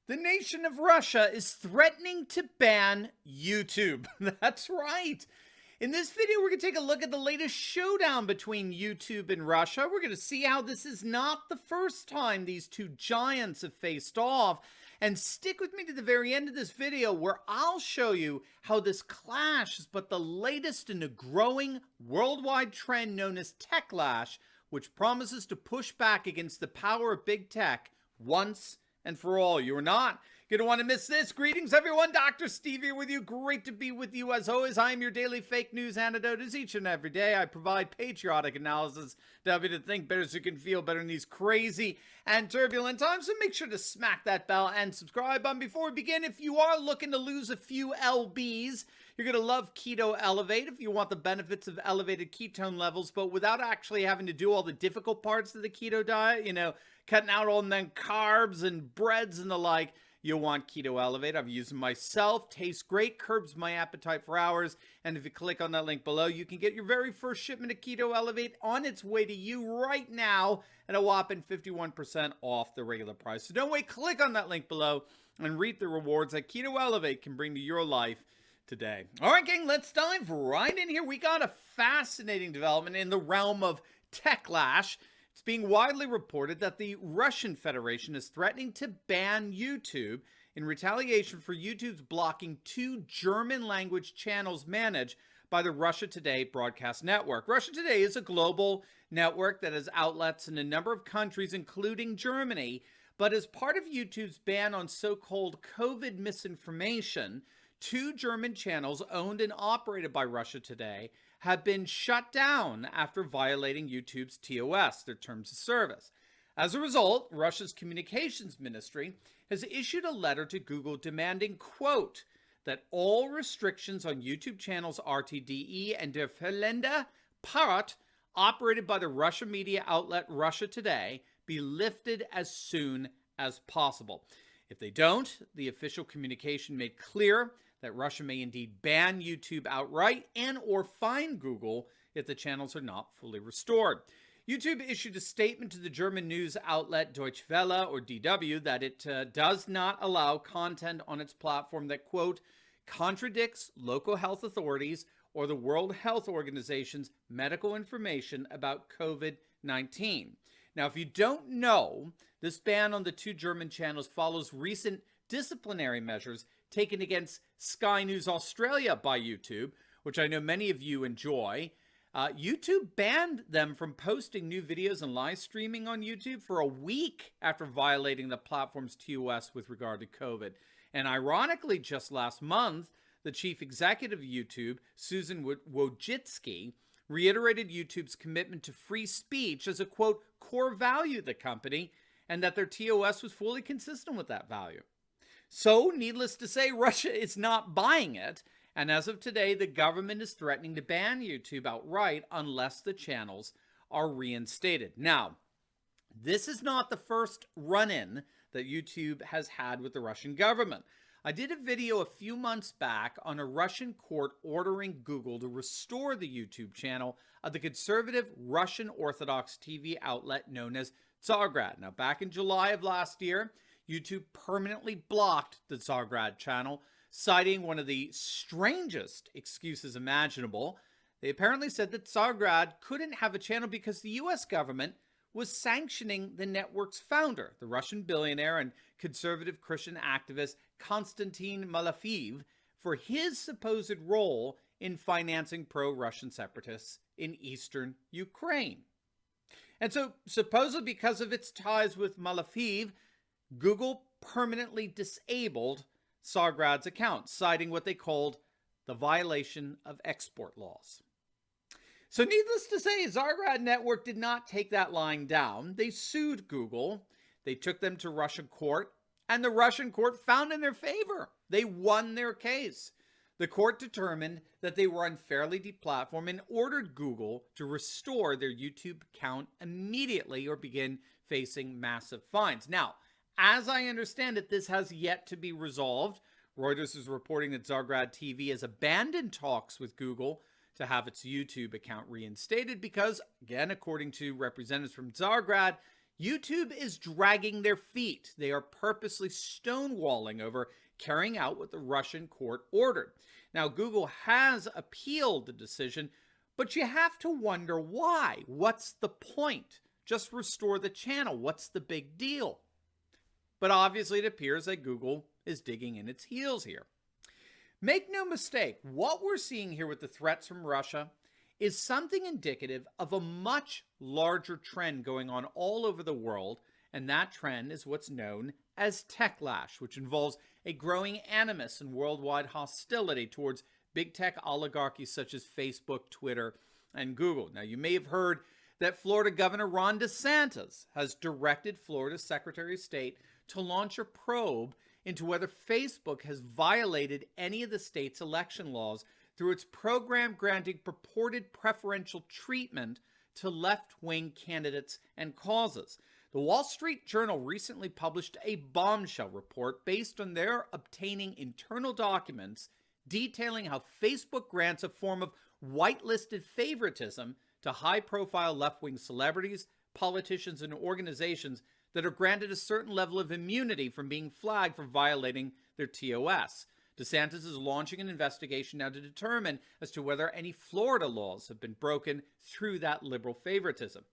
The nation of Russia is threatening to ban YouTube. That's right. In this video, we're going to take a look at the latest showdown between YouTube and Russia. We're going to see how this is not the first time these two giants have faced off. And stick with me to the very end of this video where I'll show you how this clash is but the latest in a growing worldwide trend known as Techlash, which promises to push back against the power of big tech once and for all. You're not going to want to miss this. Greetings, everyone. Dr. Steve here with you. Great to be with you. As always, I am your daily fake news antidote. As each and every day, I provide patriotic analysis to help you to think better so you can feel better in these crazy and turbulent times. So make sure to smack that bell and subscribe button. Before we begin, if you are looking to lose a few lbs, you're going to love Keto Elevate if you want the benefits of elevated ketone levels, but without actually having to do all the difficult parts of the keto diet, cutting out all the carbs and breads and the like. You'll want Keto Elevate. I've used it myself. Tastes great, curbs my appetite for hours. And if you click on that link below, you can get your very first shipment of Keto Elevate on its way to you right now at a whopping 51% off the regular price. So don't wait. Click on that link below and reap the rewards that Keto Elevate can bring to your life today. All right, gang, let's dive right in here. We got a fascinating development in the realm of Techlash. It's being widely reported that the Russian Federation is threatening to ban YouTube in retaliation for YouTube's blocking two German-language channels managed by the Russia Today broadcast network. Russia Today is a global network that has outlets in a number of countries, including Germany, but as part of YouTube's ban on so-called COVID misinformation, two German channels owned and operated by Russia Today have been shut down after violating YouTube's TOS, their terms of service. As a result, Russia's communications ministry has issued a letter to Google demanding, quote, that all restrictions on YouTube channels RTDE and Der Verlender Patriot, operated by the Russian media outlet Russia Today, be lifted as soon as possible. If they don't, the official communication made clear that Russia may indeed ban YouTube outright and or fine Google if the channels are not fully restored. YouTube issued a statement to the German news outlet Deutsche Welle, or DW, that it does not allow content on its platform that, quote, contradicts local health authorities or the World Health Organization's medical information about COVID-19. Now, if you don't know, this ban on the two German channels follows recent disciplinary measures taken against Sky News Australia by YouTube, which I know many of you enjoy. YouTube banned them from posting new videos and live streaming on YouTube for a week after violating the platform's TOS with regard to COVID. And ironically, just last month, the chief executive of YouTube, Susan Wojcicki, reiterated YouTube's commitment to free speech as a, quote, core value of the company, and that their TOS was fully consistent with that value. So, needless to say, Russia is not buying it, and as of today, the government is threatening to ban YouTube outright unless the channels are reinstated. Now, this is not the first run-in that YouTube has had with the Russian government. I did a video a few months back on a Russian court ordering Google to restore the YouTube channel of the conservative Russian Orthodox TV outlet known as Tsargrad. Now, back in July of last year, YouTube permanently blocked the Tsargrad channel, citing one of the strangest excuses imaginable. They apparently said that Tsargrad couldn't have a channel because the US government was sanctioning the network's founder, the Russian billionaire and conservative Christian activist Konstantin Malafeev, for his supposed role in financing pro-Russian separatists in eastern Ukraine. And so, supposedly because of its ties with Malafeev, Google permanently disabled Tsargrad's account, citing what they called the violation of export laws. So needless to say, Tsargrad Network did not take that lying down. They sued Google. They took them to Russian court, and the Russian court found in their favor. They won their case. The court determined that they were unfairly deplatformed and ordered Google to restore their YouTube account immediately or begin facing massive fines. Now, as I understand it, this has yet to be resolved. Reuters is reporting that Tsargrad TV has abandoned talks with Google to have its YouTube account reinstated because, again, according to representatives from Tsargrad, YouTube is dragging their feet. They are purposely stonewalling over carrying out what the Russian court ordered. Now, Google has appealed the decision, but you have to wonder why. What's the point? Just restore the channel. What's the big deal? But obviously, it appears that Google is digging in its heels here. Make no mistake, what we're seeing here with the threats from Russia is something indicative of a much larger trend going on all over the world, and that trend is what's known as Techlash, which involves a growing animus and worldwide hostility towards big tech oligarchies such as Facebook, Twitter, and Google. Now, you may have heard that Florida Governor Ron DeSantis has directed Florida Secretary of State to launch a probe into whether Facebook has violated any of the state's election laws through its program granting purported preferential treatment to left-wing candidates and causes. The Wall Street Journal recently published a bombshell report based on their obtaining internal documents detailing how Facebook grants a form of whitelisted favoritism to high-profile left-wing celebrities, politicians, and organizations that are granted a certain level of immunity from being flagged for violating their TOS. DeSantis is launching an investigation now to determine as to whether any Florida laws have been broken through that liberal favoritism.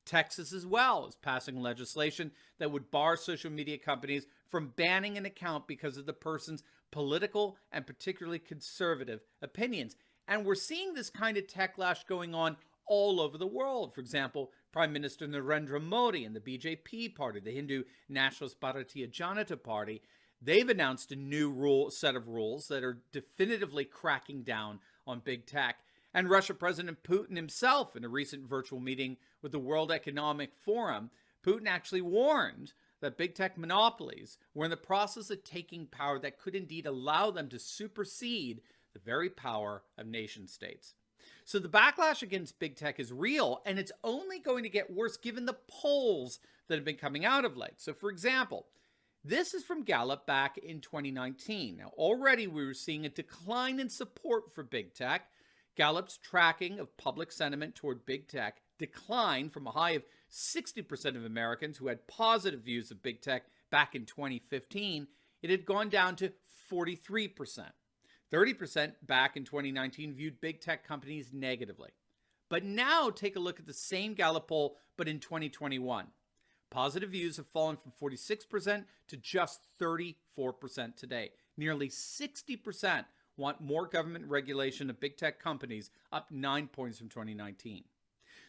Texas as well is passing legislation that would bar social media companies from banning an account because of the person's political and particularly conservative opinions. And we're seeing this kind of techlash going on all over the world. For example, Prime Minister Narendra Modi and the BJP party, the Hindu Nationalist Bharatiya Janata Party, they've announced a new set of rules that are definitively cracking down on big tech. And Russian President Putin himself, in a recent virtual meeting with the World Economic Forum, Putin actually warned that big tech monopolies were in the process of taking power that could indeed allow them to supersede the very power of nation states. So the backlash against big tech is real, and it's only going to get worse given the polls that have been coming out of late. So for example, this is from Gallup back in 2019. Now, already we were seeing a decline in support for big tech. Gallup's tracking of public sentiment toward big tech declined from a high of 60% of Americans who had positive views of big tech back in 2015. It had gone down to 43%. 30% back in 2019 viewed big tech companies negatively. But now take a look at the same Gallup poll, but in 2021. Positive views have fallen from 46% to just 34% today. Nearly 60% want more government regulation of big tech companies, up 9 points from 2019.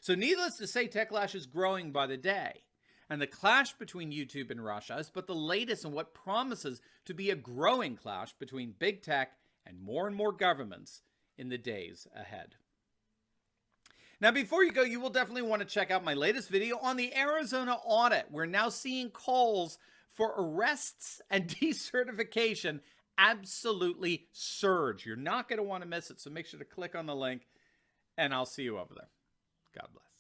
So needless to say, Techlash is growing by the day. And the clash between YouTube and Russia is but the latest in what promises to be a growing clash between big tech and more governments in the days ahead. Now, before you go, you will definitely want to check out my latest video on the Arizona audit. We're now seeing calls for arrests and decertification absolutely surge. You're not going to want to miss it, so make sure to click on the link, and I'll see you over there. God bless.